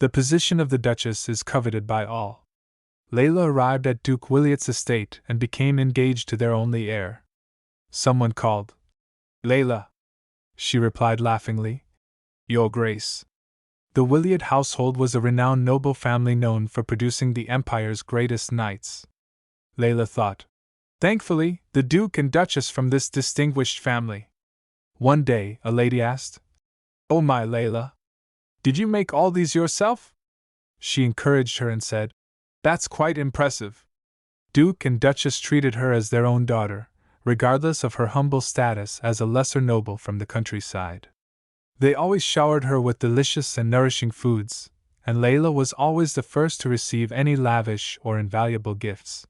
The position of the Duchess is coveted by all. Layla arrived at Duke Williot's estate and became engaged to their only heir. Someone called. Layla. She replied laughingly. Your Grace. The Williot household was a renowned noble family known for producing the Empire's greatest knights. Layla thought. Thankfully, the Duke and Duchess from this distinguished family. One day, a lady asked, Oh my Layla, did you make all these yourself? She encouraged her and said, That's quite impressive. Duke and Duchess treated her as their own daughter, regardless of her humble status as a lesser noble from the countryside. They always showered her with delicious and nourishing foods, and Layla was always the first to receive any lavish or invaluable gifts.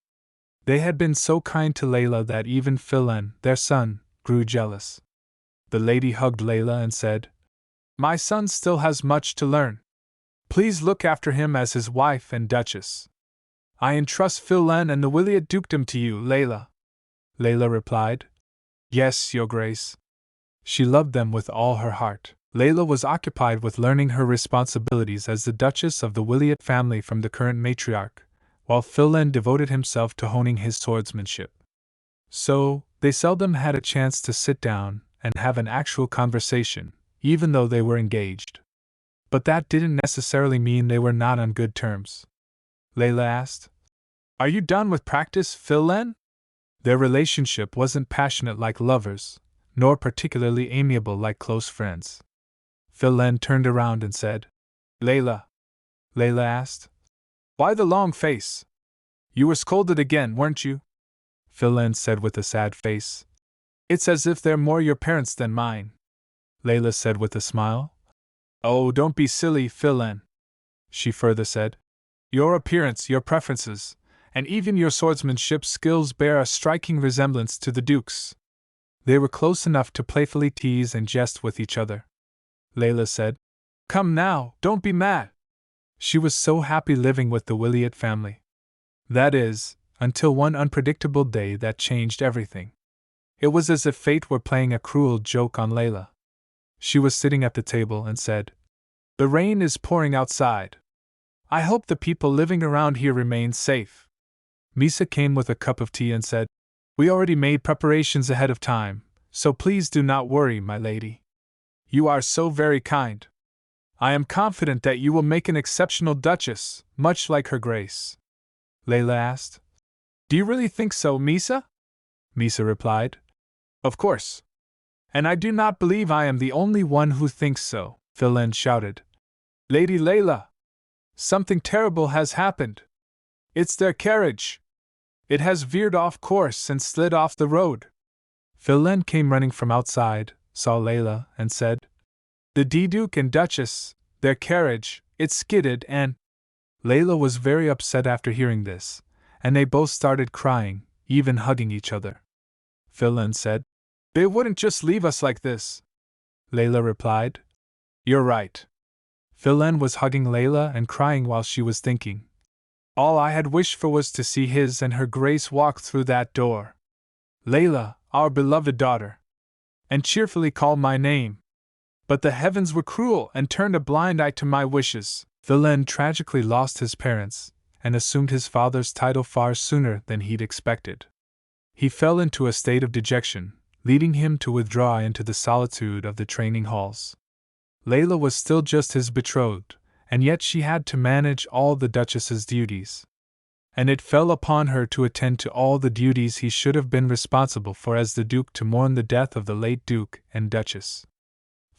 They had been so kind to Layla that even Phillen, their son, grew jealous. The lady hugged Layla and said, My son still has much to learn. Please look after him as his wife and Duchess. I entrust Phillen and the Williot dukedom to you, Layla. Layla replied, Yes, Your Grace. She loved them with all her heart. Layla was occupied with learning her responsibilities as the Duchess of the Williot family from the current matriarch, while Phillen devoted himself to honing his swordsmanship. So, they seldom had a chance to sit down and have an actual conversation, even though they were engaged. But that didn't necessarily mean they were not on good terms. Layla asked, Are you done with practice, Phillen? Their relationship wasn't passionate like lovers, nor particularly amiable like close friends. Phillen turned around and said, Layla. Layla asked, Why the long face? You were scolded again, weren't you? Phillen said with a sad face, It's as if they're more your parents than mine. Layla said with a smile, Oh, don't be silly, Phillen. She further said, Your appearance, your preferences, and even your swordsmanship skills bear a striking resemblance to the Duke's. They were close enough to playfully tease and jest with each other. Layla said, Come now, don't be mad. She was so happy living with the Williot family. That is, until one unpredictable day that changed everything. It was as if fate were playing a cruel joke on Layla. She was sitting at the table and said, The rain is pouring outside. I hope the people living around here remain safe. Misa came with a cup of tea and said, We already made preparations ahead of time, so please do not worry, my lady. You are so very kind. I am confident that you will make an exceptional duchess, much like her grace. Layla asked, Do you really think so, Misa? Misa replied, Of course. And I do not believe I am the only one who thinks so. Phillen shouted, Lady Layla! Something terrible has happened. It's their carriage. It has veered off course and slid off the road. Phillen came running from outside, saw Layla, and said, The Duke and Duchess, their carriage, it skidded and… Layla was very upset after hearing this, and they both started crying, even hugging each other. Phillen said, They wouldn't just leave us like this. Layla replied, You're right. Phillen was hugging Layla and crying while she was thinking, All I had wished for was to see his and her grace walk through that door. Layla, our beloved daughter. And cheerfully call my name. But the heavens were cruel and turned a blind eye to my wishes. Phillen tragically lost his parents, and assumed his father's title far sooner than he'd expected. He fell into a state of dejection, leading him to withdraw into the solitude of the training halls. Layla was still just his betrothed, and yet she had to manage all the Duchess's duties. And it fell upon her to attend to all the duties he should have been responsible for as the Duke to mourn the death of the late Duke and Duchess.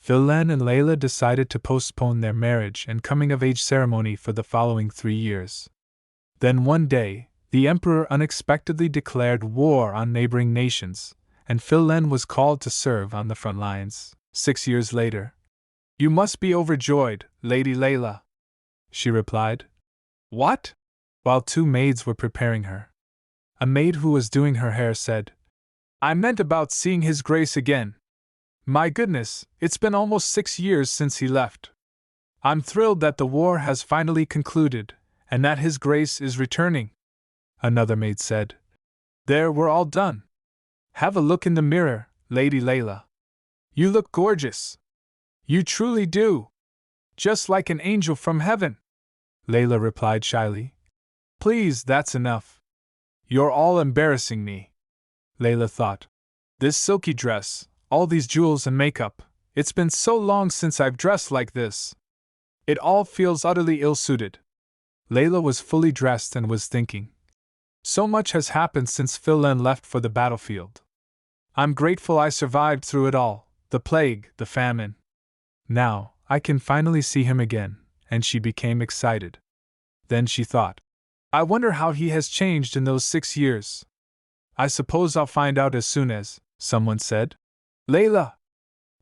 Phillen and Layla decided to postpone their marriage and coming-of-age ceremony for the following 3 years. Then one day, the Emperor unexpectedly declared war on neighboring nations, and Phillen was called to serve on the front lines. 6 years later, You must be overjoyed, Lady Layla, she replied. What? While 2 maids were preparing her. A maid who was doing her hair said, I meant about seeing His Grace again. My goodness, it's been almost 6 years since he left. I'm thrilled that the war has finally concluded, and that His Grace is returning. Another maid said, There, we're all done. Have a look in the mirror, Lady Layla. You look gorgeous. You truly do. Just like an angel from heaven. Layla replied shyly. Please, that's enough. You're all embarrassing me. Layla thought. This silky dress, all these jewels and makeup, it's been so long since I've dressed like this. It all feels utterly ill-suited. Layla was fully dressed and was thinking. So much has happened since Phillen left for the battlefield. I'm grateful I survived through it all, the plague, the famine. Now, I can finally see him again, and she became excited. Then she thought, I wonder how he has changed in those 6 years. I suppose I'll find out as soon as, someone said. Layla!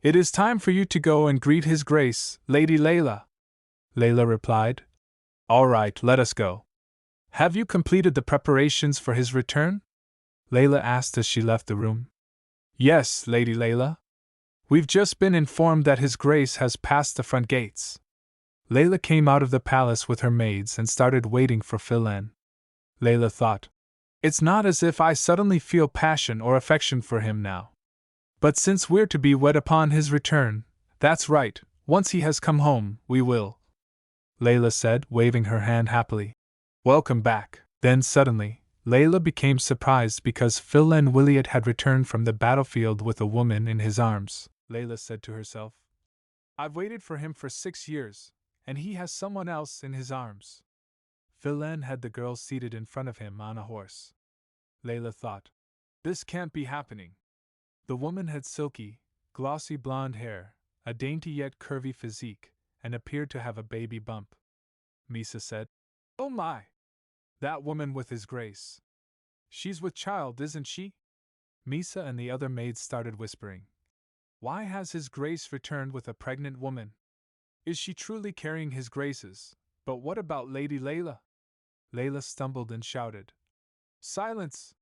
It is time for you to go and greet His Grace, Lady Layla. Layla replied. All right, let us go. Have you completed the preparations for his return? Layla asked as she left the room. Yes, Lady Layla. We've just been informed that His Grace has passed the front gates. Layla came out of the palace with her maids and started waiting for Phillen. Layla thought, it's not as if I suddenly feel passion or affection for him now. But since we're to be wed upon his return, that's right, once he has come home, we will. Layla said, waving her hand happily. Welcome back. Then suddenly, Layla became surprised because Phillen Williot had returned from the battlefield with a woman in his arms. Layla said to herself, I've waited for him for 6 years, and he has someone else in his arms. Phillen had the girl seated in front of him on a horse. Layla thought, this can't be happening. The woman had silky, glossy blonde hair, a dainty yet curvy physique, and appeared to have a baby bump. Misa said, Oh my! That woman with His Grace. She's with child, isn't she? Misa and the other maids started whispering. Why has His Grace returned with a pregnant woman? Is she truly carrying His Grace's? But what about Lady Layla? Layla stumbled and shouted. Silence!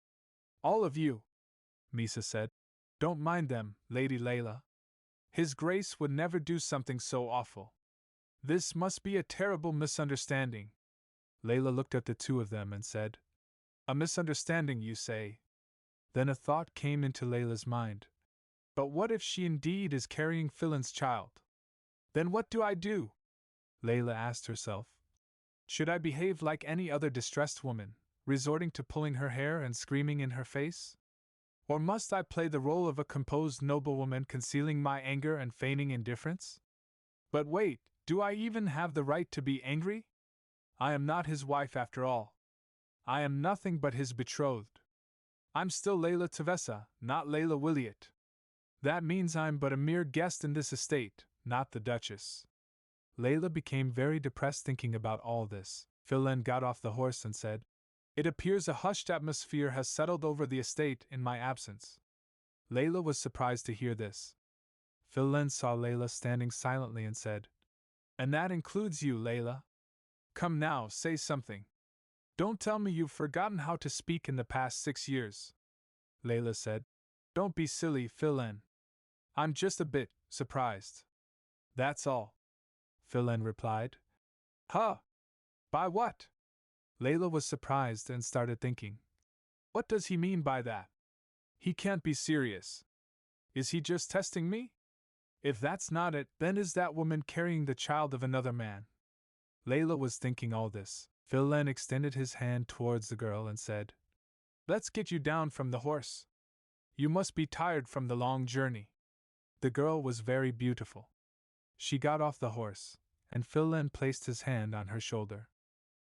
All of you! Misa said. Don't mind them, Lady Layla. His Grace would never do something so awful. This must be a terrible misunderstanding. Layla looked at the two of them and said, A misunderstanding, you say? Then a thought came into Layla's mind. But what if she indeed is carrying Phillen's child? Then what do I do? Layla asked herself. Should I behave like any other distressed woman, resorting to pulling her hair and screaming in her face? Or must I play the role of a composed noblewoman concealing my anger and feigning indifference? But wait, do I even have the right to be angry? I am not his wife after all. I am nothing but his betrothed. I'm still Layla Tavessa, not Layla Williot. That means I'm but a mere guest in this estate, not the Duchess. Layla became very depressed thinking about all this. Phillen got off the horse and said, It appears a hushed atmosphere has settled over the estate in my absence. Layla was surprised to hear this. Phillen saw Layla standing silently and said, And that includes you, Layla. Come now, say something. Don't tell me you've forgotten how to speak in the past 6 years. Layla said, Don't be silly, Phillen. I'm just a bit surprised. That's all. Phillen replied. Huh? By what? Layla was surprised and started thinking. What does he mean by that? He can't be serious. Is he just testing me? If that's not it, then is that woman carrying the child of another man? Layla was thinking all this. Phillen extended his hand towards the girl and said, Let's get you down from the horse. You must be tired from the long journey. The girl was very beautiful. She got off the horse, and Phillen placed his hand on her shoulder.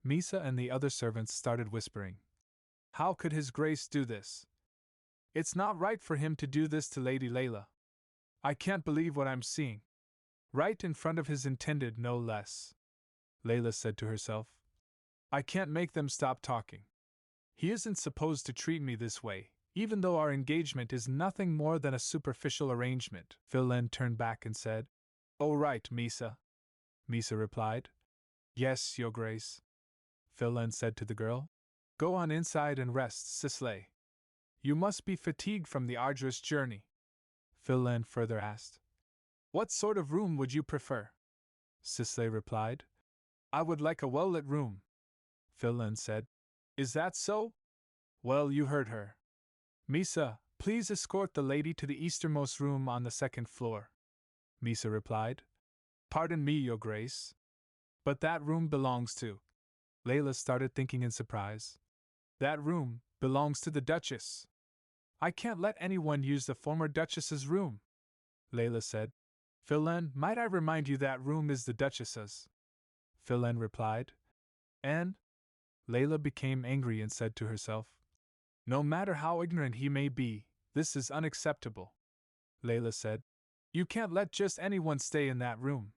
Misa and the other servants started whispering. How could His Grace do this? It's not right for him to do this to Lady Layla. I can't believe what I'm seeing. Right in front of his intended, no less. Layla said to herself. I can't make them stop talking. He isn't supposed to treat me this way, even though our engagement is nothing more than a superficial arrangement. Phillen turned back and said, Oh right, Misa. Misa replied. Yes, Your Grace. Phillen said to the girl. Go on inside and rest, Sisley. You must be fatigued from the arduous journey. Phillen further asked. What sort of room would you prefer? Sisley replied. I would like a well-lit room. Phillen said. Is that so? Well, you heard her. Misa, please escort the lady to the easternmost room on the 2nd floor. Misa replied. Pardon me, Your Grace. But that room belongs to. Layla started thinking in surprise. That room belongs to the Duchess. I can't let anyone use the former Duchess's room, Layla said. Phillen, might I remind you that room is the Duchess's? Phillen replied. And? Layla became angry and said to herself. No matter how ignorant he may be, this is unacceptable. Layla said. You can't let just anyone stay in that room.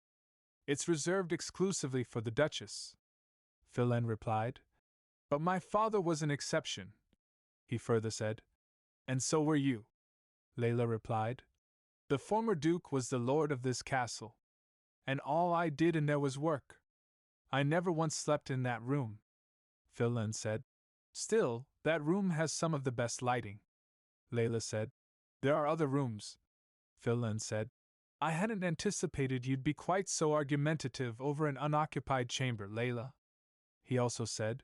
It's reserved exclusively for the Duchess. Phillen replied. But my father was an exception, he further said. And so were you, Layla replied. The former Duke was the lord of this castle, and all I did in there was work. I never once slept in that room, Phillen said. Still, that room has some of the best lighting, Layla said. There are other rooms, Phillen said. I hadn't anticipated you'd be quite so argumentative over an unoccupied chamber, Layla. He also said.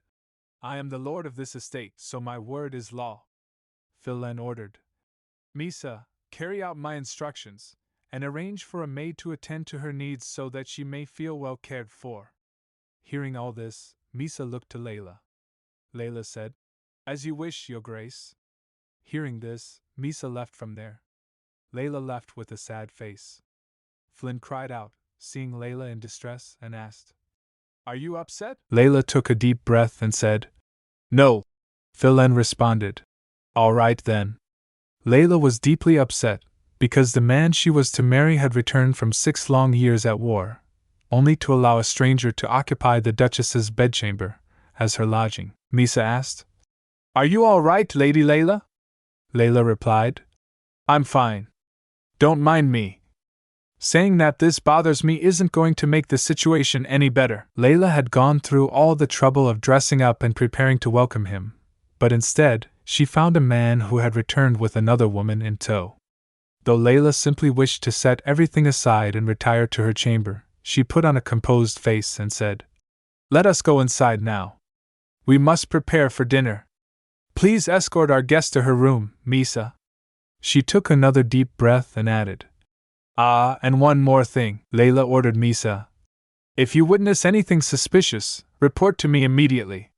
I am the lord of this estate, so my word is law, Phillen ordered. Misa, carry out my instructions, and arrange for a maid to attend to her needs so that she may feel well cared for. Hearing all this, Misa looked to Layla. Layla said, As you wish, Your Grace. Hearing this, Misa left from there. Layla left with a sad face. Flynn cried out, seeing Layla in distress, and asked, Are you upset? Layla took a deep breath and said, No. Phillen responded, All right then. Layla was deeply upset, because the man she was to marry had returned from 6 long years at war, only to allow a stranger to occupy the Duchess's bedchamber as her lodging. Misa asked, Are you all right, Lady Layla? Layla replied, I'm fine. Don't mind me. Saying that this bothers me isn't going to make the situation any better. Layla had gone through all the trouble of dressing up and preparing to welcome him, but instead, she found a man who had returned with another woman in tow. Though Layla simply wished to set everything aside and retire to her chamber, she put on a composed face and said, Let us go inside now. We must prepare for dinner. Please escort our guest to her room, Misa. She took another deep breath and added, Ah, and one more thing, Layla ordered Misa. If you witness anything suspicious, report to me immediately.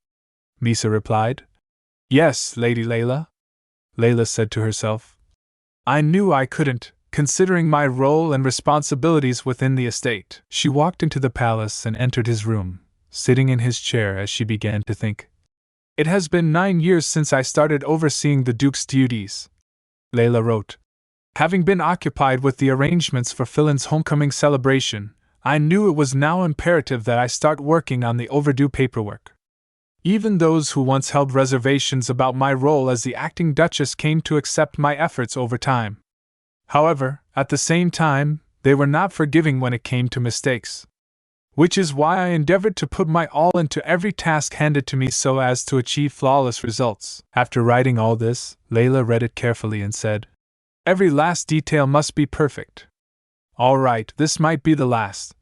Misa replied, Yes, Lady Layla. Layla said to herself, I knew I couldn't, considering my role and responsibilities within the estate. She walked into the palace and entered his room, sitting in his chair as she began to think. It has been 9 years since I started overseeing the Duke's duties, Layla wrote. Having been occupied with the arrangements for Phillen's homecoming celebration, I knew it was now imperative that I start working on the overdue paperwork. Even those who once held reservations about my role as the acting Duchess came to accept my efforts over time. However, at the same time, they were not forgiving when it came to mistakes. Which is why I endeavored to put my all into every task handed to me so as to achieve flawless results. After writing all this, Layla read it carefully and said, Every last detail must be perfect. All right, this might be the last.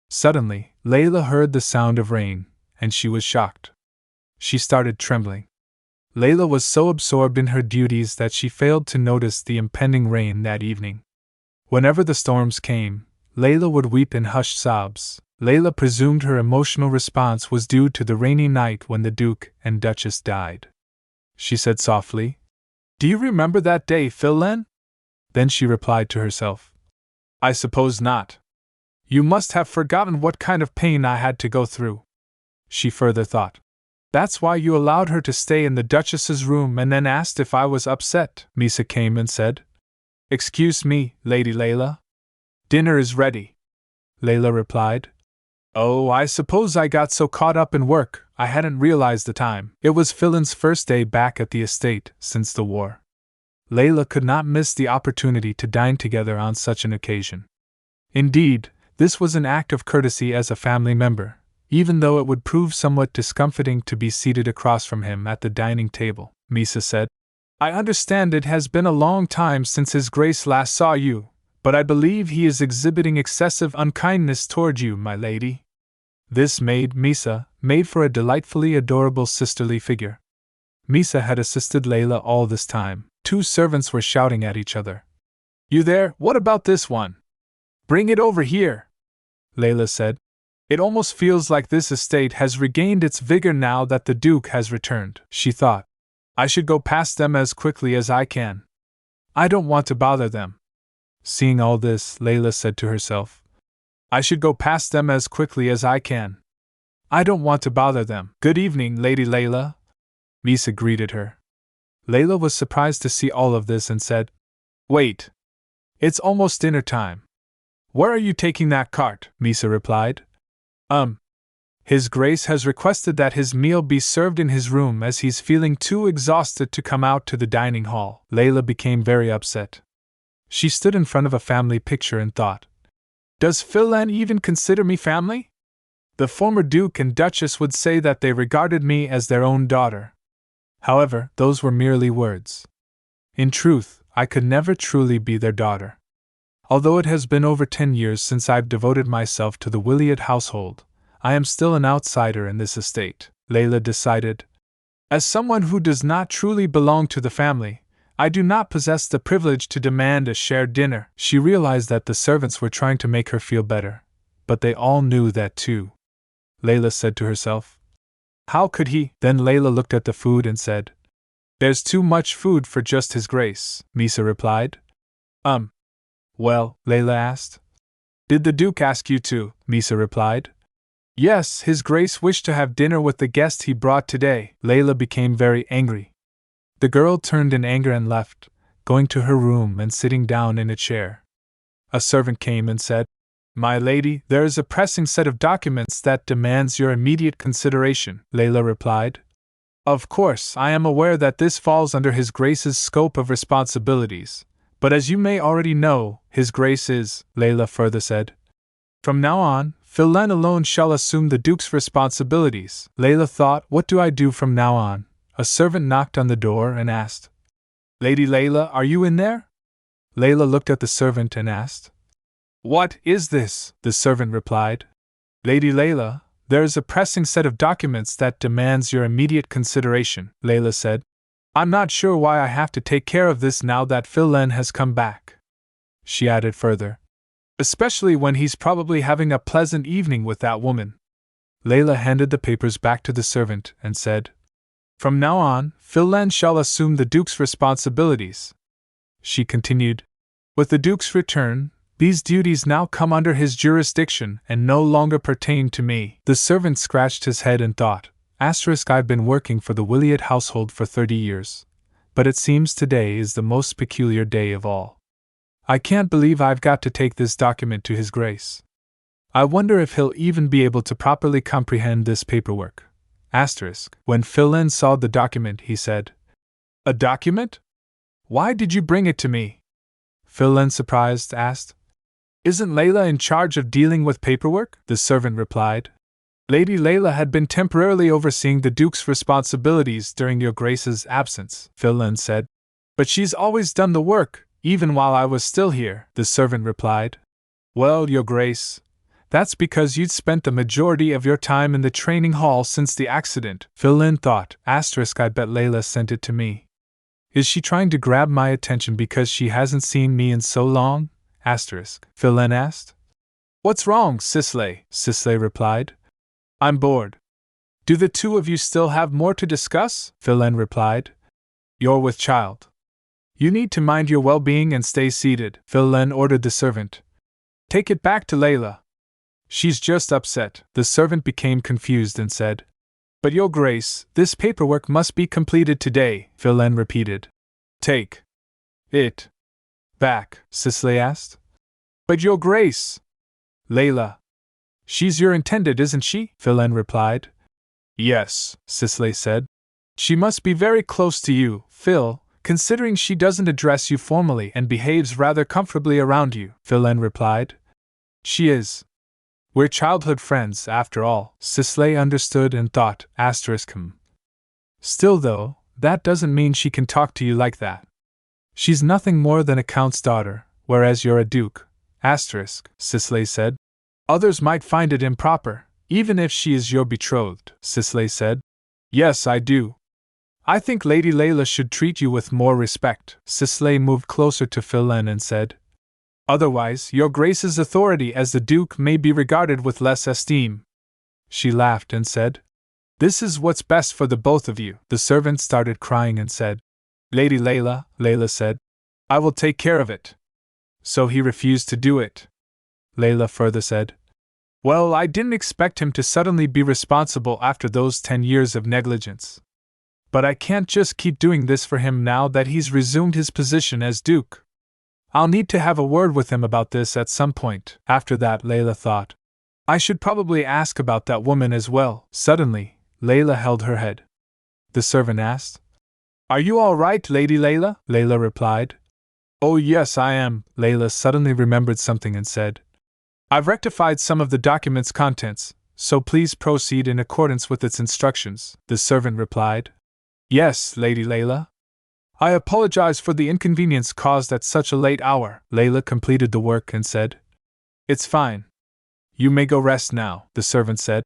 Suddenly, Layla heard the sound of rain, and she was shocked. She started trembling. Layla was so absorbed in her duties that she failed to notice the impending rain that evening. Whenever the storms came, Layla would weep in hushed sobs. Layla presumed her emotional response was due to the rainy night when the Duke and Duchess died. She said softly, Do you remember that day, Phillen? Then she replied to herself, I suppose not. You must have forgotten what kind of pain I had to go through. She further thought, That's why you allowed her to stay in the Duchess's room and then asked if I was upset. Misa came and said, Excuse me, Lady Layla. Dinner is ready. Layla replied, Oh, I suppose I got so caught up in work, I hadn't realized the time. It was Phillen's first day back at the estate since the war. Layla could not miss the opportunity to dine together on such an occasion. Indeed, this was an act of courtesy as a family member, even though it would prove somewhat discomforting to be seated across from him at the dining table. Misa said, I understand it has been a long time since His Grace last saw you, but I believe he is exhibiting excessive unkindness toward you, my lady. This made Misa made for a delightfully adorable sisterly figure. Misa had assisted Layla all this time. 2 servants were shouting at each other. You there, what about this one? Bring it over here, Layla said. It almost feels like this estate has regained its vigor now that the Duke has returned, she thought. I should go past them as quickly as I can. I don't want to bother them. Seeing all this, Layla said to herself, I should go past them as quickly as I can. I don't want to bother them. Good evening, Lady Layla. Misa greeted her. Layla was surprised to see all of this and said, Wait. It's almost dinner time. Where are you taking that cart? Misa replied. His Grace has requested that his meal be served in his room as he's feeling too exhausted to come out to the dining hall. Layla became very upset. She stood in front of a family picture and thought, Does Phillen even consider me family? The former Duke and Duchess would say that they regarded me as their own daughter. However, those were merely words. In truth, I could never truly be their daughter. Although it has been over 10 years since I've devoted myself to the Williot household, I am still an outsider in this estate, Layla decided. As someone who does not truly belong to the family, I do not possess the privilege to demand a shared dinner. She realized that the servants were trying to make her feel better, but they all knew that too. Layla said to herself, How could he? Then Layla looked at the food and said, There's too much food for just His Grace, Misa replied. Well, Layla asked. Did the Duke ask you to? Misa replied. Yes, His Grace wished to have dinner with the guest he brought today. Layla became very angry. The girl turned in anger and left, going to her room and sitting down in a chair. A servant came and said, My lady, there is a pressing set of documents that demands your immediate consideration, Layla replied. Of course, I am aware that this falls under His Grace's scope of responsibilities, but as you may already know, His Grace is, Layla further said. From now on, Phillen alone shall assume the Duke's responsibilities. Layla thought, What do I do from now on? A servant knocked on the door and asked, Lady Layla, are you in there? Layla looked at the servant and asked, What is this? The servant replied, Lady Layla, there is a pressing set of documents that demands your immediate consideration, Layla said. I'm not sure why I have to take care of this now that Phillen has come back. She added further, especially when he's probably having a pleasant evening with that woman. Layla handed the papers back to the servant and said, From now on, Phillen shall assume the Duke's responsibilities. She continued, With the Duke's return, these duties now come under his jurisdiction and no longer pertain to me. The servant scratched his head and thought, I've been working for the Williot household for 30 years, but it seems today is the most peculiar day of all. I can't believe I've got to take this document to His Grace. I wonder if he'll even be able to properly comprehend this paperwork. When Phillen saw the document, he said, A document? Why did you bring it to me? Phillen, surprised, asked. Isn't Layla in charge of dealing with paperwork? The servant replied. Lady Layla had been temporarily overseeing the Duke's responsibilities during your Grace's absence, Phillen said. But she's always done the work, even while I was still here, the servant replied. Well, your Grace, that's because you'd spent the majority of your time in the training hall since the accident, Phillen thought. I bet Layla sent it to me. Is she trying to grab my attention because she hasn't seen me in so long? Phillen asked. What's wrong, Sisley replied. I'm bored. Do the two of you still have more to discuss? Phillen replied. You're with child. You need to mind your well-being and stay seated, Phillen ordered the servant. Take it back to Layla. She's just upset. The servant became confused and said, But your Grace, this paperwork must be completed today, Phillen repeated. Take it back, Sisley asked. But your Grace, Layla. She's your intended, isn't she? Phillen replied. Yes, Sisley said. She must be very close to you, Phil, considering she doesn't address you formally and behaves rather comfortably around you, Phillen replied. She is. We're childhood friends, after all, Sisley understood and thought, Still though, that doesn't mean she can talk to you like that. She's nothing more than a count's daughter, whereas you're a duke, Sisley said. Others might find it improper, even if she is your betrothed, Sisley said. Yes, I do. I think Lady Layla should treat you with more respect. Sisley moved closer to Phillen and said, Otherwise, your Grace's authority as the Duke may be regarded with less esteem. She laughed and said, This is what's best for the both of you. The servant started crying and said, Lady Layla, Layla said, I will take care of it. So he refused to do it. Layla further said, Well, I didn't expect him to suddenly be responsible after those 10 years of negligence. But I can't just keep doing this for him now that he's resumed his position as Duke. I'll need to have a word with him about this at some point. After that, Layla thought, I should probably ask about that woman as well. Suddenly, Layla held her head. The servant asked, Are you all right, Lady Layla? Layla replied, Oh yes, I am. Layla suddenly remembered something and said, I've rectified some of the document's contents, so please proceed in accordance with its instructions. The servant replied, Yes, Lady Layla. I apologize for the inconvenience caused at such a late hour. Layla completed the work and said, It's fine. You may go rest now, the servant said.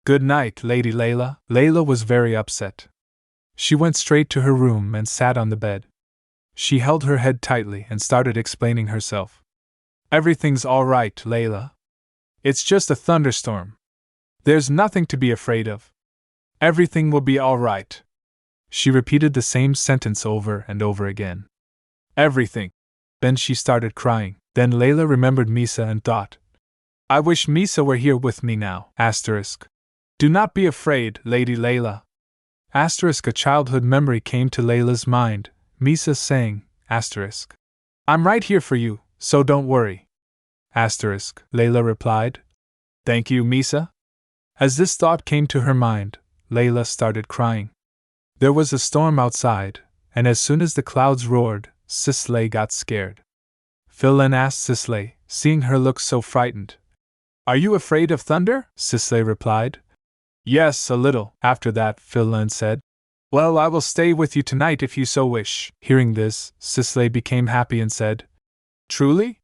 Good night, Lady Layla. Layla was very upset. She went straight to her room and sat on the bed. She held her head tightly and started explaining herself. Everything's all right, Layla. It's just a thunderstorm. There's nothing to be afraid of. Everything will be all right. She repeated the same sentence over and over again. Everything. Then she started crying. Then Layla remembered Misa and thought, I wish Misa were here with me now. Do not be afraid, Lady Layla. A childhood memory came to Layla's mind, Misa saying, I'm right here for you, so don't worry. Layla replied, Thank you, Misa. As this thought came to her mind, Layla started crying. There was a storm outside, and as soon as the clouds roared, Sisley got scared. Phillen asked Sisley, seeing her look so frightened. Are you afraid of thunder? Sisley replied. Yes, a little. After that, Phillen said, Well, I will stay with you tonight if you so wish. Hearing this, Sisley became happy and said, Truly?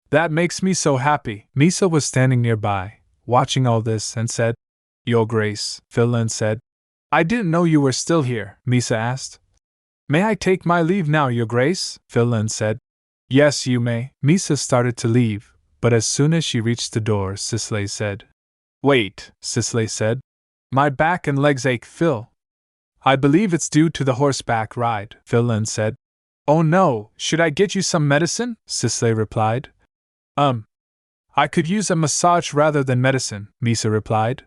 That makes me so happy. Misa was standing nearby, watching all this, and said, Your Grace, Phillen said, I didn't know you were still here. Misa asked, May I take my leave now, Your Grace? Phillen said, Yes, you may. Misa started to leave, but as soon as she reached the door, Sisley said, Wait, Sisley said. My back and legs ache, Phil. I believe it's due to the horseback ride, Phillen said. Oh no, should I get you some medicine? Sisley replied. I could use a massage rather than medicine, Misa replied.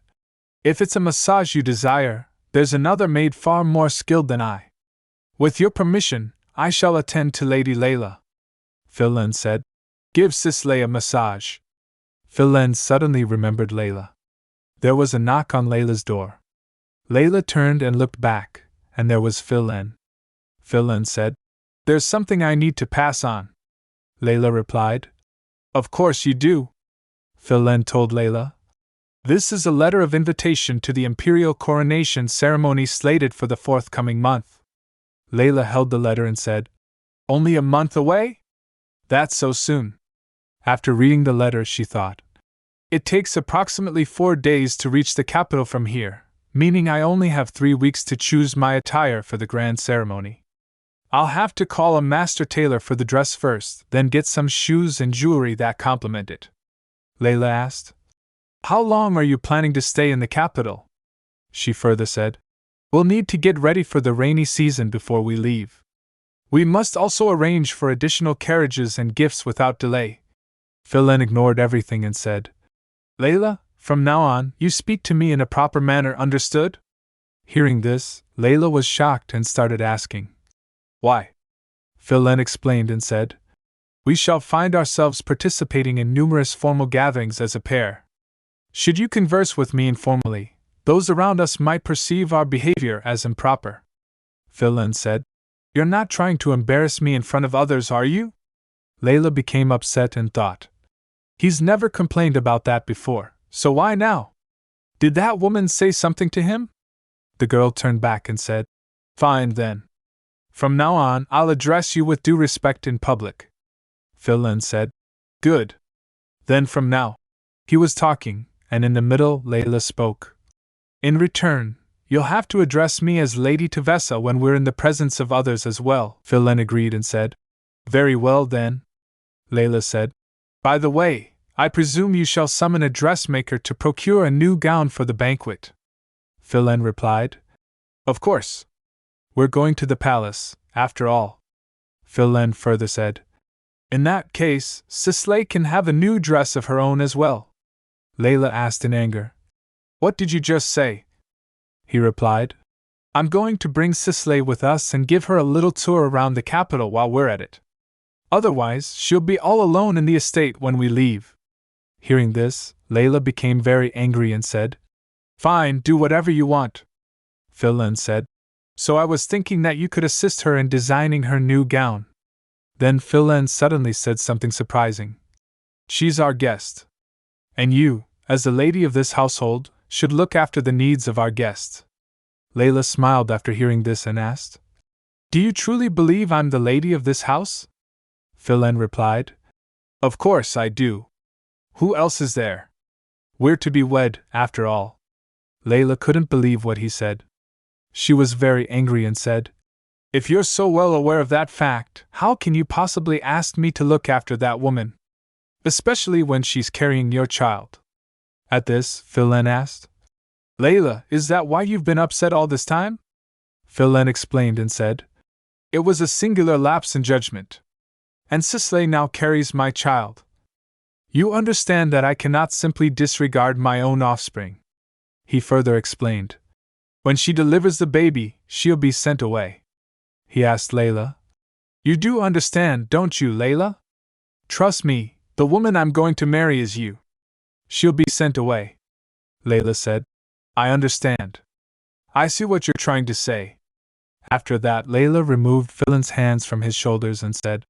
If it's a massage you desire, there's another maid far more skilled than I. With your permission, I shall attend to Lady Layla. Phillen said. Give Sisley a massage. Phillen suddenly remembered Layla. There was a knock on Layla's door. Layla turned and looked back, and there was Phillen. Phillen said, There's something I need to pass on. Layla replied. Of course you do. Phillen told Layla. This is a letter of invitation to the imperial coronation ceremony slated for the forthcoming month. Layla held the letter and said, Only a month away? That's so soon. After reading the letter, she thought, It takes approximately 4 days to reach the capital from here, meaning I only have 3 weeks to choose my attire for the grand ceremony. I'll have to call a master tailor for the dress first, then get some shoes and jewelry that complement it. Layla asked, How long are you planning to stay in the capital? She further said, We'll need to get ready for the rainy season before we leave. We must also arrange for additional carriages and gifts without delay. Phillen ignored everything and said, Layla, from now on, you speak to me in a proper manner, understood? Hearing this, Layla was shocked and started asking, Why? Phillen explained and said, We shall find ourselves participating in numerous formal gatherings as a pair. Should you converse with me informally, those around us might perceive our behavior as improper. Phillen said, You're not trying to embarrass me in front of others, are you? Layla became upset and thought, He's never complained about that before, so why now? Did that woman say something to him? The girl turned back and said, Fine then. From now on, I'll address you with due respect in public. Phillen said, Good. Then from now. He was talking, and in the middle Layla spoke. In return, you'll have to address me as Lady Tavessa when we're in the presence of others as well. Phillen agreed and said, Very well then. Layla said, By the way, I presume you shall summon a dressmaker to procure a new gown for the banquet. Phillen replied. Of course. We're going to the palace, after all. Phillen further said. In that case, Sisley can have a new dress of her own as well. Layla asked in anger. What did you just say? He replied. I'm going to bring Sisley with us and give her a little tour around the capital while we're at it. Otherwise, she'll be all alone in the estate when we leave. Hearing this, Layla became very angry and said, Fine, do whatever you want. Phillen said. So I was thinking that you could assist her in designing her new gown. Then Phillen suddenly said something surprising. She's our guest. And you, as the lady of this household, should look after the needs of our guests. Layla smiled after hearing this and asked, Do you truly believe I'm the lady of this house? Phillen replied, Of course I do. Who else is there? We're to be wed, after all. Layla couldn't believe what he said. She was very angry and said, If you're so well aware of that fact, how can you possibly ask me to look after that woman? Especially when she's carrying your child. At this, Phillen asked, Layla, is that why you've been upset all this time? Phillen explained and said, It was a singular lapse in judgment. And Sisley now carries my child. You understand that I cannot simply disregard my own offspring. He further explained. When she delivers the baby, she'll be sent away. He asked Layla. You do understand, don't you, Layla? Trust me, the woman I'm going to marry is you. She'll be sent away. Layla said. I understand. I see what you're trying to say. After that, Layla removed Phillen's hands from his shoulders and said,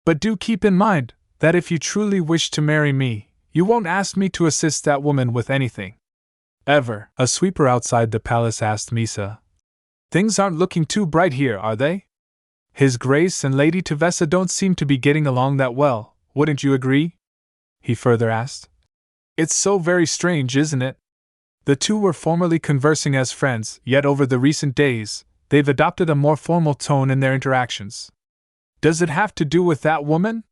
But do keep in mind that if you truly wish to marry me, you won't ask me to assist that woman with anything. Ever. A sweeper outside the palace asked Misa. Things aren't looking too bright here, are they? His Grace and Lady Tevessa don't seem to be getting along that well, wouldn't you agree? He further asked. It's so very strange, isn't it? The two were formerly conversing as friends, yet over the recent days, they've adopted a more formal tone in their interactions. Does it have to do with that woman?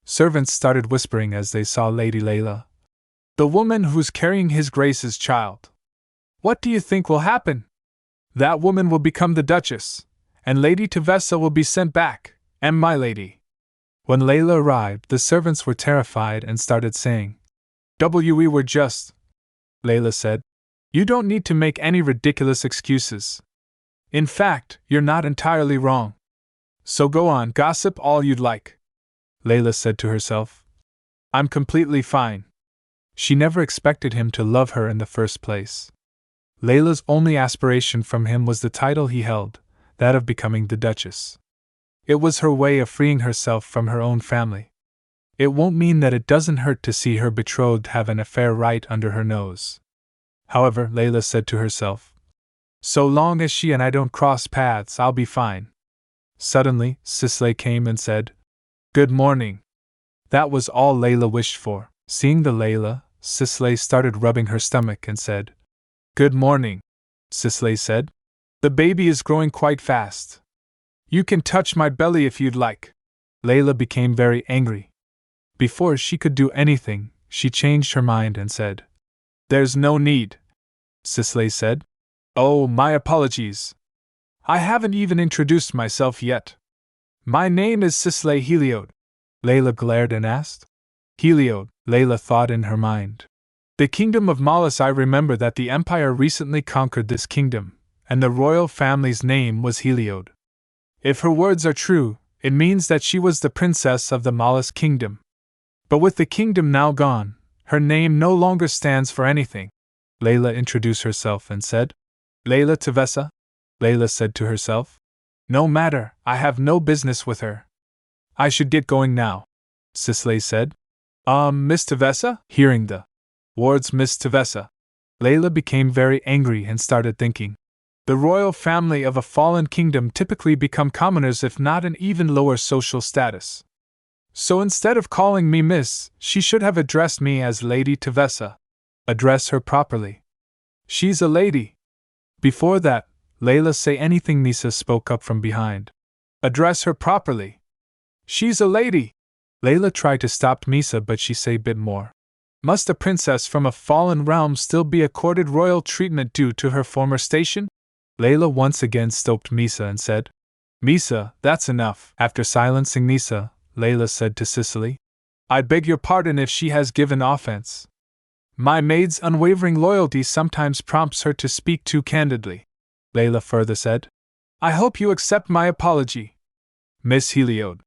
Servants started whispering as they saw Lady Layla. The woman who's carrying His Grace's child. What do you think will happen? That woman will become the Duchess, and Lady Tevessa will be sent back, and my lady. When Layla arrived, the servants were terrified and started saying, We were just. Layla said, You don't need to make any ridiculous excuses. In fact, you're not entirely wrong. So go on, gossip all you'd like. Layla said to herself. I'm completely fine. She never expected him to love her in the first place. Layla's only aspiration from him was the title he held, that of becoming the Duchess. It was her way of freeing herself from her own family. It won't mean that it doesn't hurt to see her betrothed have an affair right under her nose. However, Layla said to herself, So long as she and I don't cross paths, I'll be fine. Suddenly, Sisley came and said, Good morning. That was all Layla wished for. Seeing the Layla, Sisley started rubbing her stomach and said, Good morning, Sisley said. The baby is growing quite fast. You can touch my belly if you'd like. Layla became very angry. Before she could do anything, she changed her mind and said, There's no need. Sisley said, Oh, my apologies. I haven't even introduced myself yet. My name is Sisley Heliod. Layla glared and asked. Heliod, Layla thought in her mind. The kingdom of Malus. I remember that the empire recently conquered this kingdom, and the royal family's name was Heliod. If her words are true, it means that she was the princess of the Malus kingdom. But with the kingdom now gone, her name no longer stands for anything. Layla introduced herself and said, Layla Tevessa? Layla said to herself. No matter, I have no business with her. I should get going now, Sisley said. Miss Tevessa? Hearing the words Miss Tevessa, Layla became very angry and started thinking. The royal family of a fallen kingdom typically become commoners if not in even lower social status. So instead of calling me Miss, she should have addressed me as Lady Tevessa. Address her properly. She's a lady. Before that, Layla say anything, Nisa spoke up from behind. Address her properly. She's a lady. Layla tried to stop Misa, but she said a bit more. Must a princess from a fallen realm still be accorded royal treatment due to her former station? Layla once again stopped Misa and said, Misa, that's enough. After silencing Misa, Layla said to Cicely, I beg your pardon if she has given offense. My maid's unwavering loyalty sometimes prompts her to speak too candidly. Layla further said, I hope you accept my apology. Miss Heliode.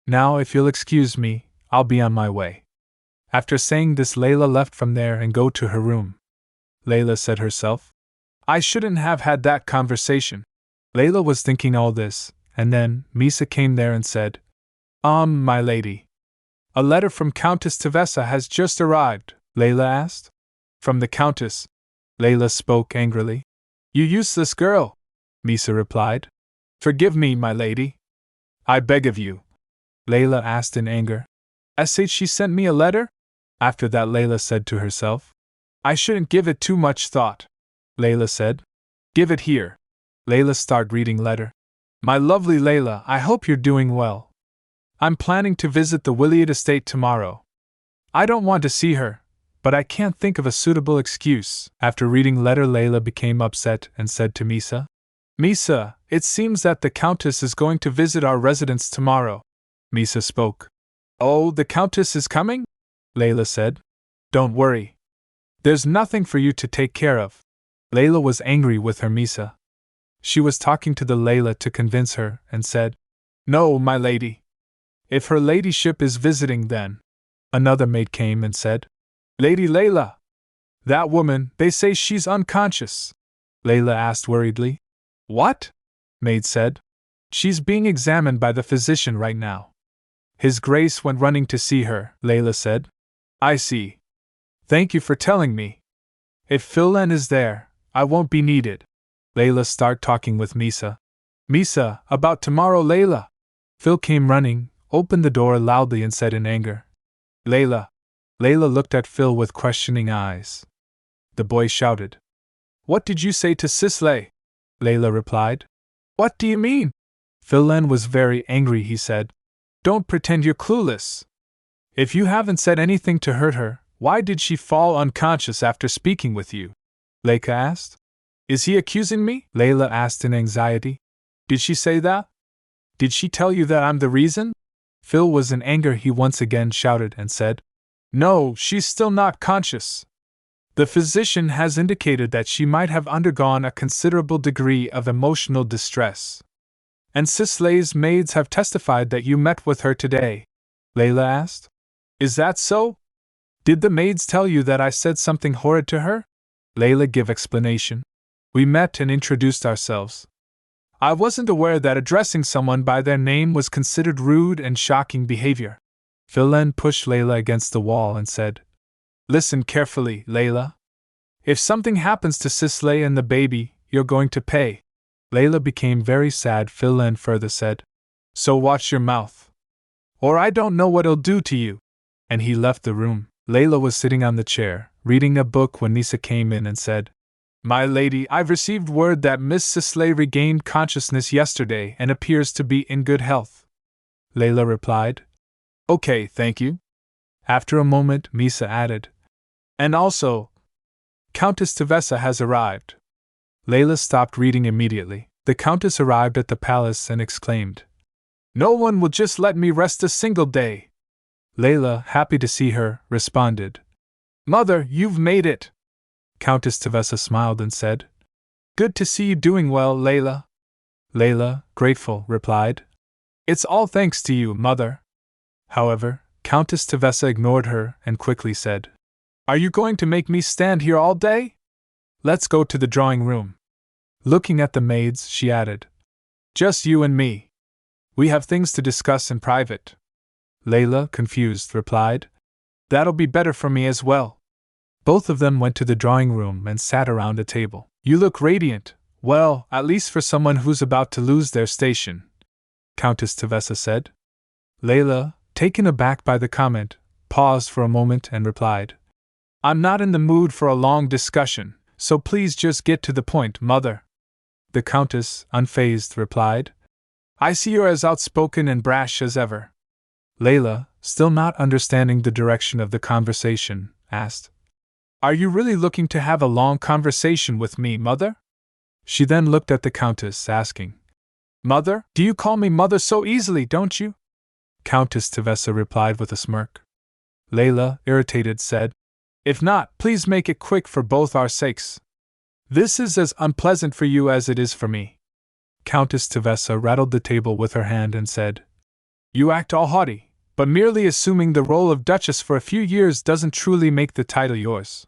Now, if you'll excuse me, I'll be on my way. After saying this, Layla left from there and go to her room. Layla said herself, I shouldn't have had that conversation. Layla was thinking all this, and then Misa came there and said, my lady. A letter from Countess Tevessa has just arrived, Layla asked. From the Countess? Layla spoke angrily. You useless girl, Misa replied. Forgive me, my lady. I beg of you. Layla asked in anger. She sent me a letter? After that, Layla said to herself, I shouldn't give it too much thought. Layla said, Give it here. Layla started reading letter. My lovely Layla, I hope you're doing well. I'm planning to visit the Williot estate tomorrow. I don't want to see her, but I can't think of a suitable excuse. After reading letter, Layla became upset and said to Misa, Misa, it seems that the Countess is going to visit our residence tomorrow. Misa spoke. Oh, the Countess is coming? Layla said. Don't worry. There's nothing for you to take care of. Layla was angry with her Misa. She was talking to the Layla to convince her and said, No, my lady. If her ladyship is visiting, then. Another maid came and said, Lady Layla. That woman, they say she's unconscious. Layla asked worriedly. What? Maid said. She's being examined by the physician right now. His Grace went running to see her, Layla said. I see. Thank you for telling me. If Phillen is there, I won't be needed. Layla started talking with Misa. Misa, about tomorrow, Layla. Phil came running, opened the door loudly and said in anger, Layla. Layla looked at Phil with questioning eyes. The boy shouted, What did you say to Cicely? Layla replied, What do you mean? Phillen was very angry. He said, Don't pretend you're clueless. If you haven't said anything to hurt her, why did she fall unconscious after speaking with you? Layla asked. Is he accusing me? Layla asked in anxiety. Did she say that? Did she tell you that I'm the reason? Phil was in anger. He once again shouted and said, No, she's still not conscious. The physician has indicated that she might have undergone a considerable degree of emotional distress. And Cicely's maids have testified that you met with her today. Layla asked. Is that so? Did the maids tell you that I said something horrid to her? Layla gave explanation. We met and introduced ourselves. I wasn't aware that addressing someone by their name was considered rude and shocking behavior. Phillen pushed Layla against the wall and said, Listen carefully, Layla. If something happens to Cicely and the baby, you're going to pay. Layla became very sad. Phillen further said, So watch your mouth. Or I don't know what it'll do to you. And he left the room. Layla was sitting on the chair, reading a book when Nisa came in and said, My lady, I've received word that Miss Cicely regained consciousness yesterday and appears to be in good health. Layla replied, Okay, thank you. After a moment, Misa added, And also, Countess Tevessa has arrived. Layla stopped reading immediately. The Countess arrived at the palace and exclaimed, No one will just let me rest a single day. Layla, happy to see her, responded, Mother, you've made it. Countess Tevessa smiled and said, Good to see you doing well, Layla. Layla, grateful, replied, It's all thanks to you, Mother. However, Countess Tevessa ignored her and quickly said, Are you going to make me stand here all day? Let's go to the drawing room. Looking at the maids, she added, Just you and me. We have things to discuss in private. Layla, confused, replied, That'll be better for me as well. Both of them went to the drawing room and sat around a table. You look radiant, well, at least for someone who's about to lose their station, Countess Tevessa said. Layla, taken aback by the comment, paused for a moment and replied, I'm not in the mood for a long discussion, so please just get to the point, Mother. The Countess, unfazed, replied, I see you're as outspoken and brash as ever. Layla, still not understanding the direction of the conversation, asked, "Are you really looking to have a long conversation with me, Mother?" She then looked at the Countess, asking, "Mother, do you call me Mother so easily, don't you?" Countess Tevessa replied with a smirk. Layla, irritated, said, "If not, please make it quick for both our sakes. This is as unpleasant for you as it is for me." Countess Tevessa rattled the table with her hand and said, "You act all haughty, but merely assuming the role of Duchess for a few years doesn't truly make the title yours."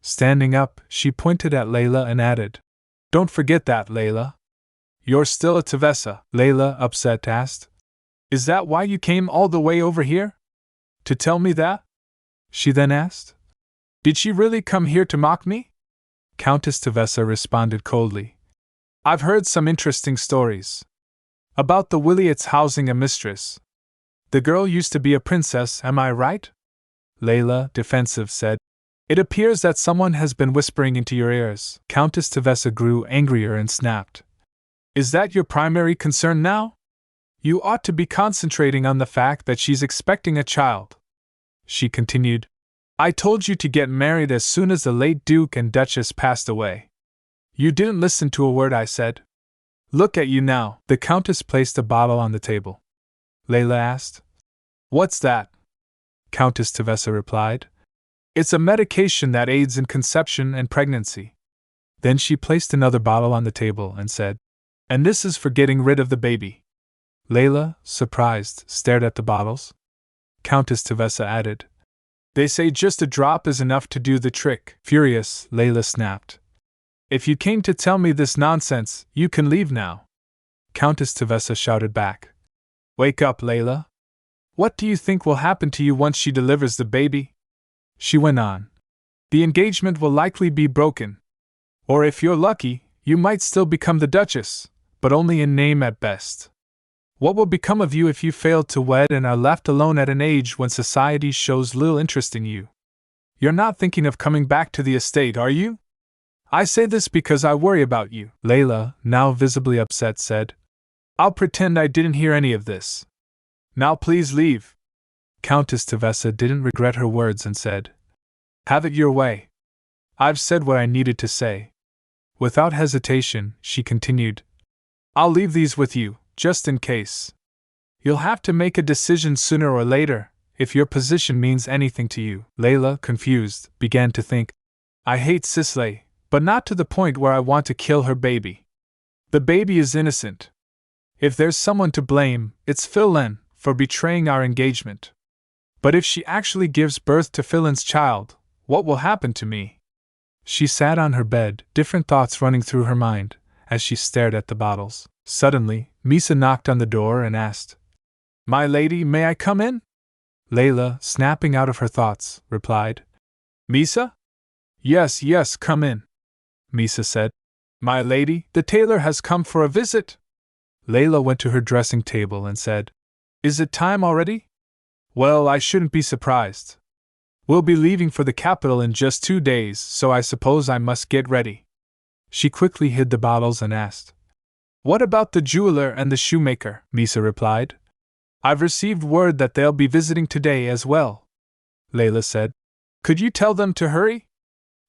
Standing up, she pointed at Layla and added, "Don't forget that, Layla. You're still a Tevessa." Layla, upset, asked, "Is that why you came all the way over here? To tell me that?" She then asked, "Did she really come here to mock me?" Countess Tevessa responded coldly, "I've heard some interesting stories. About the Williots housing a mistress. The girl used to be a princess, am I right?" Layla, defensive, said, "It appears that someone has been whispering into your ears." Countess Tevessa grew angrier and snapped, "Is that your primary concern now? You ought to be concentrating on the fact that she's expecting a child." She continued, "I told you to get married as soon as the late Duke and Duchess passed away. You didn't listen to a word I said. Look at you now." The Countess placed a bottle on the table. Layla asked, "What's that?" Countess Tevessa replied, "It's a medication that aids in conception and pregnancy." Then she placed another bottle on the table and said, "And this is for getting rid of the baby." Layla, surprised, stared at the bottles. Countess Tevessa added, "They say just a drop is enough to do the trick." Furious, Layla snapped, "If you came to tell me this nonsense, you can leave now." Countess Tevessa shouted back, "Wake up, Layla. What do you think will happen to you once she delivers the baby?" She went on, "The engagement will likely be broken. Or if you're lucky, you might still become the Duchess, but only in name at best. What will become of you if you fail to wed and are left alone at an age when society shows little interest in you? You're not thinking of coming back to the estate, are you? I say this because I worry about you." Layla, now visibly upset, said, "I'll pretend I didn't hear any of this. Now please leave." Countess Tevessa didn't regret her words and said, "Have it your way. I've said what I needed to say." Without hesitation, she continued, "I'll leave these with you, just in case. You'll have to make a decision sooner or later, if your position means anything to you." Layla, confused, began to think, "I hate Sisley, but not to the point where I want to kill her baby. The baby is innocent. If there's someone to blame, it's Phillen, for betraying our engagement. But if she actually gives birth to Phillen's child, what will happen to me?" She sat on her bed, different thoughts running through her mind, as she stared at the bottles. Suddenly, Misa knocked on the door and asked, "My lady, may I come in?" Layla, snapping out of her thoughts, replied, "Misa? Yes, yes, come in." Misa said, "My lady, the tailor has come for a visit." Layla went to her dressing table and said, "Is it time already? Well, I shouldn't be surprised. We'll be leaving for the capital in just 2 days, so I suppose I must get ready." She quickly hid the bottles and asked, "What about the jeweler and the shoemaker?" Misa replied, "I've received word that they'll be visiting today as well." Layla said, "Could you tell them to hurry?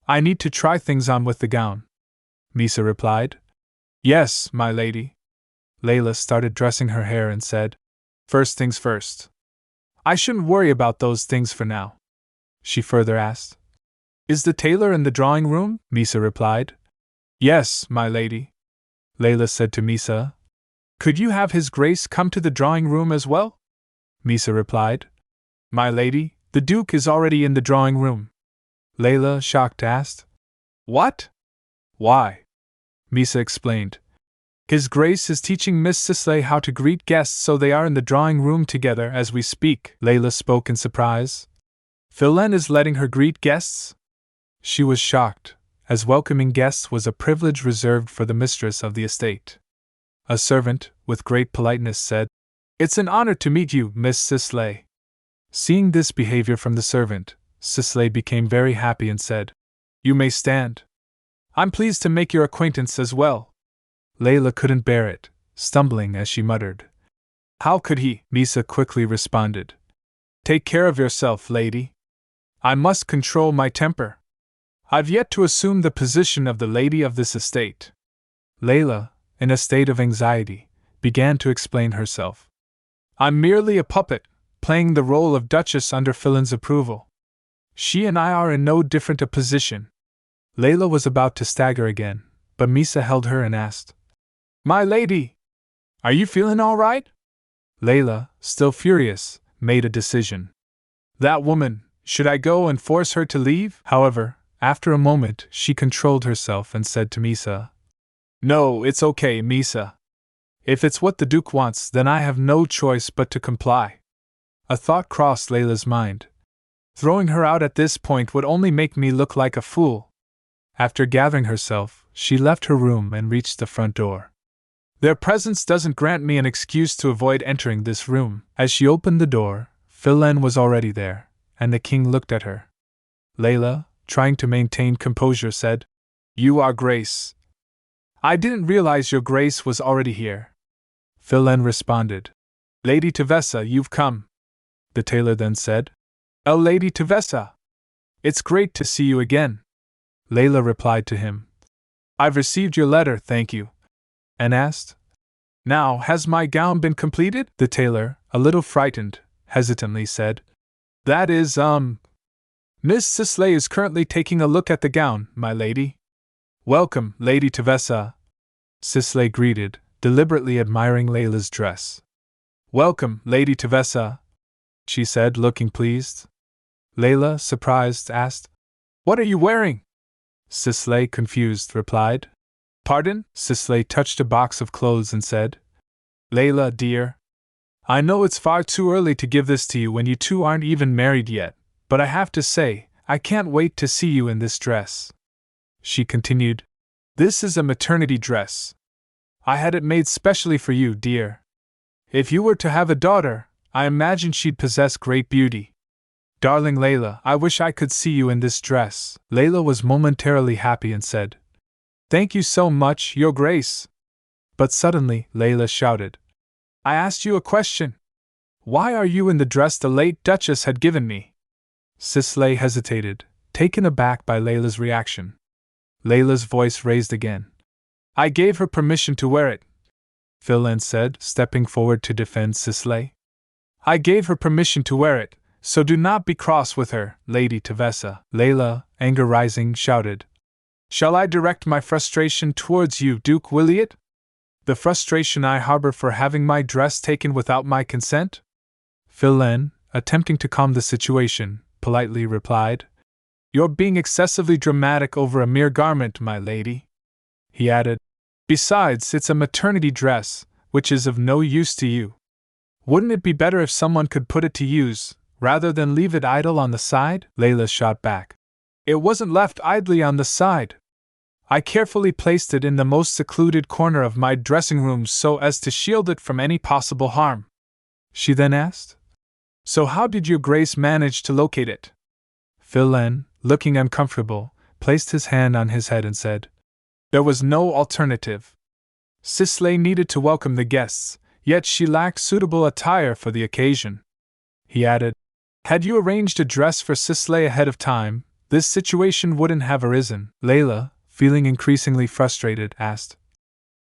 I need to try things on with the gown." Misa replied, "Yes, my lady." Layla started dressing her hair and said, "First things first. I shouldn't worry about those things for now." She further asked, "Is the tailor in the drawing room?" Misa replied, "Yes, my lady." Layla said to Misa, "Could you have His Grace come to the drawing room as well?" Misa replied, "My lady, the Duke is already in the drawing room." Layla, shocked, asked, "What? Why?" Misa explained, "His Grace is teaching Miss Sisley how to greet guests, so they are in the drawing room together as we speak." Layla spoke in surprise. "Phillen is letting her greet guests?" She was shocked, as welcoming guests was a privilege reserved for the mistress of the estate. A servant, with great politeness, said, "It's an honor to meet you, Miss Sisley." Seeing this behavior from the servant, Sisley became very happy and said, "You may stand. I'm pleased to make your acquaintance as well." Layla couldn't bear it, stumbling as she muttered, "How could he?" Misa quickly responded, Take care of yourself, lady. I must control my temper. I've yet to assume the position of the lady of this estate. Layla, in a state of anxiety, began to explain herself. I'm merely a puppet, playing the role of Duchess under Phillen's approval. She and I are in no different a position. Layla was about to stagger again, but Misa held her and asked, My lady, are you feeling all right? Layla, still furious, made a decision. That woman, should I go and force her to leave? However, after a moment she controlled herself and said to Misa, No, it's okay, Misa. If it's what the Duke wants, then I have no choice but to comply. A thought crossed Layla's mind. Throwing her out at this point would only make me look like a fool. After gathering herself, she left her room and reached the front door. Their presence doesn't grant me an excuse to avoid entering this room. As she opened the door, Phillen was already there, and the king looked at her. Layla, trying to maintain composure, said, You are Grace. I didn't realize your Grace was already here. Phillen responded, Lady Tevessa, you've come. The tailor then said, Oh, Lady Tevessa. It's great to see you again. Layla replied to him, I've received your letter, thank you. And asked, Now, has my gown been completed? The tailor, a little frightened, hesitantly said, That is, Miss Sisley is currently taking a look at the gown, my lady. Welcome, Lady Tevessa. Sisley greeted, deliberately admiring Layla's dress. Welcome, Lady Tevessa, she said, looking pleased. Layla, surprised, asked, What are you wearing? Sisley, confused, replied, Pardon? Sisley touched a box of clothes and said, Layla, dear, I know it's far too early to give this to you when you two aren't even married yet, but I have to say, I can't wait to see you in this dress. She continued, This is a maternity dress. I had it made specially for you, dear. If you were to have a daughter, I imagine she'd possess great beauty. Darling Layla, I wish I could see you in this dress. Layla was momentarily happy and said, Thank you so much, Your Grace. But suddenly, Layla shouted, I asked you a question. Why are you in the dress the late Duchess had given me? Sisley hesitated, taken aback by Layla's reaction. Layla's voice raised again. I gave her permission to wear it, Phillen said, stepping forward to defend Sisley. I gave her permission to wear it, so do not be cross with her, Lady Tevessa. Layla, anger rising, shouted, Shall I direct my frustration towards you, Duke Williot? The frustration I harbor for having my dress taken without my consent? Phillen, attempting to calm the situation, politely replied, You're being excessively dramatic over a mere garment, my lady. He added, Besides, it's a maternity dress, which is of no use to you. Wouldn't it be better if someone could put it to use, rather than leave it idle on the side? Layla shot back. It wasn't left idly on the side. I carefully placed it in the most secluded corner of my dressing room so as to shield it from any possible harm. She then asked, So how did your Grace manage to locate it? Phillen, looking uncomfortable, placed his hand on his head and said, There was no alternative. Sisley needed to welcome the guests, yet she lacked suitable attire for the occasion. He added, Had you arranged a dress for Sisley ahead of time, this situation wouldn't have arisen. Layla, feeling increasingly frustrated, asked,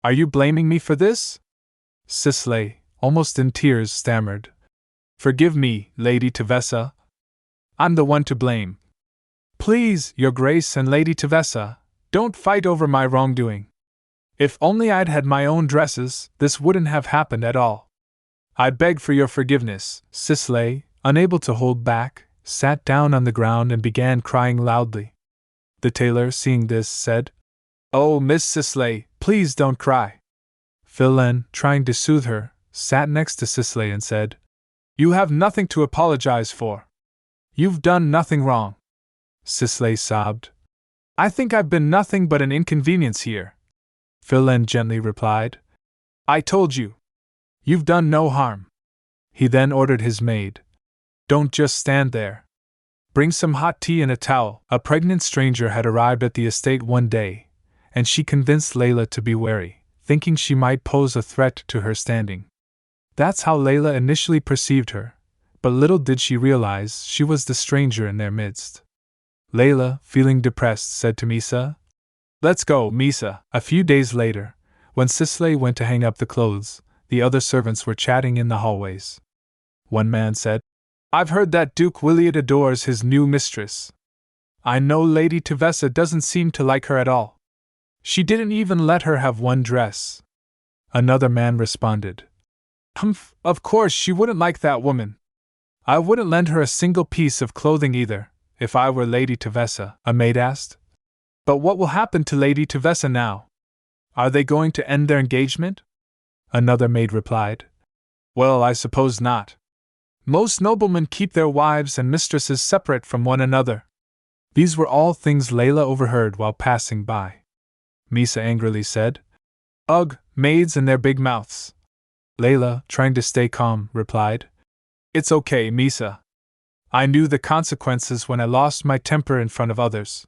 Are you blaming me for this? Sisley, almost in tears, stammered, Forgive me, Lady Tevessa. I'm the one to blame. Please, Your Grace and Lady Tevessa, don't fight over my wrongdoing. If only I'd had my own dresses, this wouldn't have happened at all. I beg for your forgiveness. Sisley, unable to hold back, sat down on the ground and began crying loudly. The tailor, seeing this, said, Oh, Miss Sisley, please don't cry. Phillen, trying to soothe her, sat next to Sisley and said, You have nothing to apologize for. You've done nothing wrong. Sisley sobbed, I think I've been nothing but an inconvenience here. Phillen gently replied, I told you. You've done no harm. He then ordered his maid, Don't just stand there. Bring some hot tea and a towel. A pregnant stranger had arrived at the estate one day, and she convinced Layla to be wary, thinking she might pose a threat to her standing. That's how Layla initially perceived her, but little did she realize she was the stranger in their midst. Layla, feeling depressed, said to Misa, "Let's go, Misa." A few days later, when Sisley went to hang up the clothes, the other servants were chatting in the hallways. One man said, "I've heard that Duke Williot adores his new mistress. I know Lady Tevessa doesn't seem to like her at all. She didn't even let her have one dress." Another man responded, "Humph, of course she wouldn't like that woman. I wouldn't lend her a single piece of clothing either, if I were Lady Tevessa," a maid asked. "But what will happen to Lady Tevessa now? Are they going to end their engagement?" Another maid replied, "Well, I suppose not. Most noblemen keep their wives and mistresses separate from one another." These were all things Layla overheard while passing by. Misa angrily said, "Ugh, maids and their big mouths." Layla, trying to stay calm, replied, "It's okay, Misa. I knew the consequences when I lost my temper in front of others.